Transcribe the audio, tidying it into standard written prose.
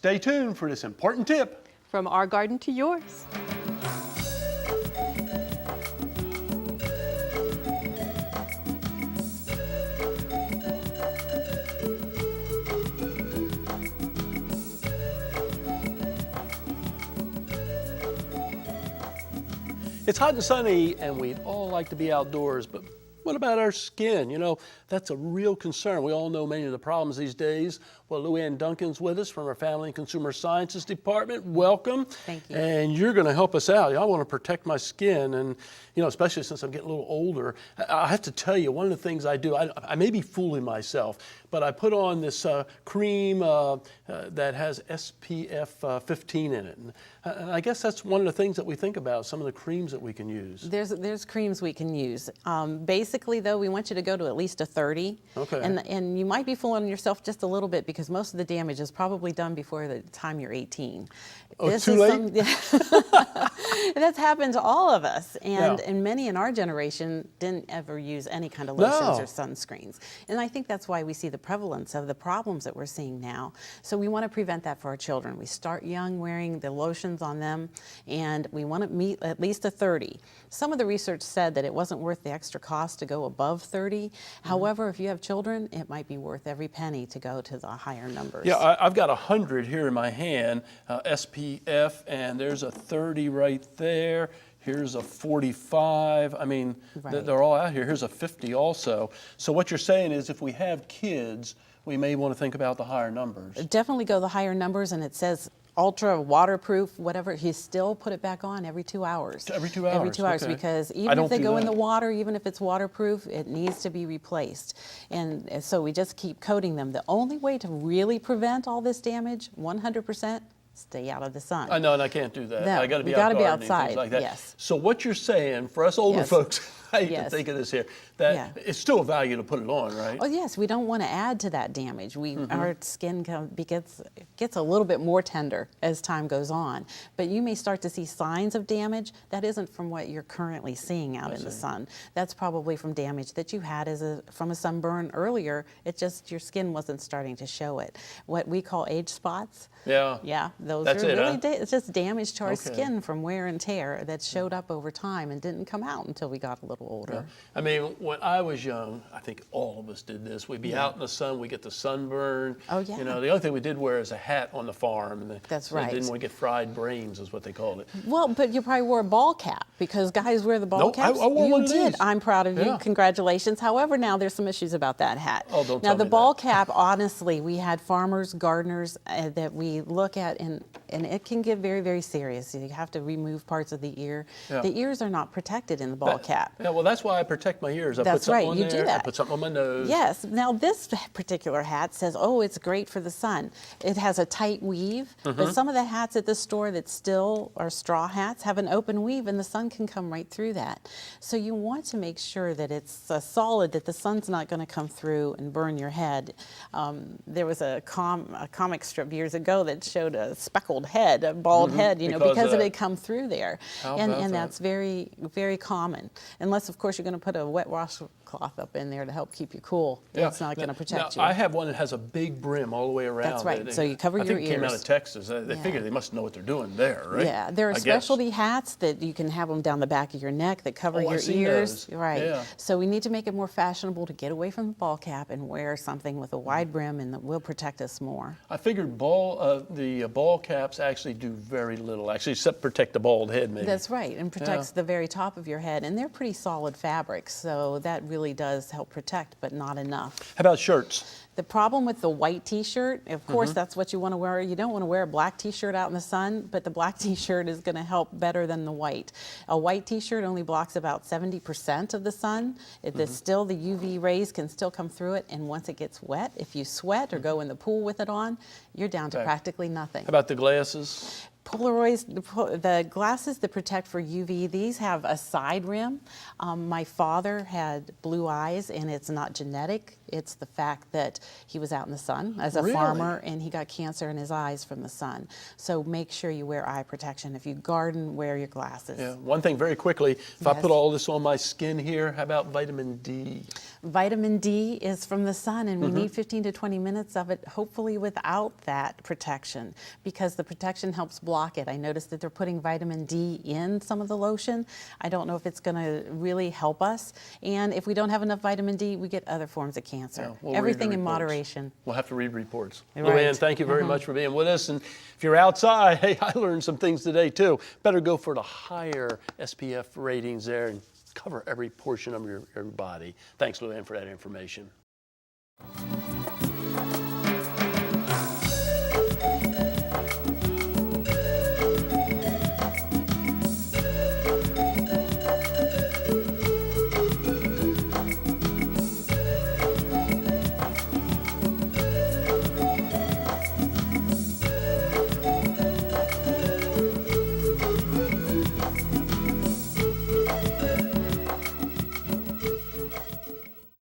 Stay tuned for this important tip. From our garden to yours. It's hot and sunny, and we'd all like to be outdoors, but what about our skin? You know, that's a real concern. We all know many of the problems these days. Well, Luann Duncan's with us from our Family and Consumer Sciences Department. Welcome. Thank you. And you're going to help us out. I want to protect my skin, and you know, especially since I'm getting a little older. I have to tell you, one of the things I do, I may be fooling myself, but I put on this cream that has SPF 15 in it. And I guess that's one of the things that we think about, some of the creams that we can use. There's creams we can use. Basically, though, we want you to go to at least a 30. Okay. And you might be fooling yourself just a little bit because most of the damage is probably done before the time you're 18. Oh, too late? That's happened to all of us. And, Yeah. and many in our generation didn't ever use any kind of lotions or sunscreens. And I think that's why we see the prevalence of the problems that we're seeing now. So we want to prevent that for our children. We start young wearing the lotions on them, and we want to meet at least a 30. Some of the research said that it wasn't worth the extra cost to go above 30. However, if you have children, it might be worth every penny to go to the higher numbers. Yeah, I've got 100 here in my hand, SPF, and there's a 30 right there. Here's a 45. I mean, Right. they're all out here. Here's a 50 also. So what you're saying is if we have kids, we may want to think about the higher numbers. Definitely go the higher numbers, and it says ultra waterproof, whatever. You still put it back on every 2 hours. Every 2 hours? Every 2 hours, okay. because I even don't if they do go in that. the water, even if it's waterproof, it needs to be replaced. And so we just keep coating them. The only way to really prevent all this damage, 100%, stay out of the sun. I know, and I can't do that. No, I got to be you out gotta be gardening, outside, things like that. yes. So what you're saying, for us older Yes. folks, I hate to Yes. think of this here, that Yeah. it's still a value to put it on, right? Oh yes, we don't want to add to that damage. Our skin gets a little bit more tender as time goes on, but you may start to see signs of damage that isn't from what you're currently seeing out in the sun. That's probably from damage that you had from a sunburn earlier. It just, your skin wasn't starting to show it. What we call age spots. Yeah. Yeah, those That's are it, really huh? it's just damage to our Okay. skin from wear and tear that showed up over time and didn't come out until we got a little older. I mean, when I was young, I think all of us did this. We'd be out in the sun, we get the sunburn. Oh, yeah. You know, the only thing we did wear is a hat on the farm. And That's they right. didn't want to get fried brains, is what they called it. Well, but you probably wore a ball cap because guys wear the ball Nope, caps. I wore you one of did. these. I'm proud of you. Yeah. Congratulations. However, now there's some issues about that hat. Oh, don't now tell the me ball that. cap, honestly, we had farmers, gardeners that we look at, and it can get very, very serious. You have to remove parts of the ear. Yeah. The ears are not protected in the ball cap. Yeah, well, that's why I protect my ears. I put That's something right, on you do there, I that. put something on my nose. Yes. Now this particular hat says, oh, it's great for the sun. It has a tight weave, but some of the hats at the store that still are straw hats have an open weave, and the sun can come right through that. So you want to make sure that it's solid, that the sun's not going to come through and burn your head. There was a comic strip years ago that showed a speckled head, a bald head, you know, because it had come through there. How about that? And that's very, very common. Unless, of course, you're going to put a wet washcloth up in there to help keep you cool. Yeah. That's not going to protect Now, you. I have one that has a big brim all the way around. That's right. it. So you cover I your think it came out ears. of Texas. They Yeah. figure they must know what they're doing there, right? Yeah, there are I guess. specialty hats that you can have them down the back of your neck that cover Oh, I've your seen ears. those. Right. Yeah. So we need to make it more fashionable to get away from the ball cap and wear something with a wide brim, and that will protect us more. I figured the ball caps actually do very little, actually, except protect the bald head, maybe. That's right, and protects the very top of your head, and they're pretty solid fabrics, so that really does help protect, but not enough. How about shirts? The problem with the white t-shirt, of course, that's what you want to wear. You don't want to wear a black t-shirt out in the sun, but the black t-shirt is going to help better than the white. A white t-shirt only blocks about 70% of the sun. Still, the UV rays can still come through it, and once it gets wet, if you sweat or go in the pool with it on, you're down to Right. practically nothing. How about the glasses? Polaroids, the glasses that protect for UV, these have a side rim. My father had blue eyes, and it's not genetic. It's the fact that he was out in the sun as a Really? farmer, and he got cancer in his eyes from the sun. So make sure you wear eye protection. If you garden, wear your glasses. Yeah. One thing very quickly, if I Yes. put all this on my skin here, how about vitamin D? Vitamin D is from the sun, and we need 15 to 20 minutes of it, hopefully without that protection, because the protection helps block it. I noticed that they're putting vitamin D in some of the lotion. I don't know if it's going to really help us. And if we don't have enough vitamin D, we get other forms of cancer. Yeah, we'll read the Everything in reports. moderation. We'll have to read reports. Right. Luann, thank you very much for being with us. And if you're outside, hey, I learned some things today too. Better go for the higher SPF ratings there and cover every portion of your body. Thanks, Luann, for that information.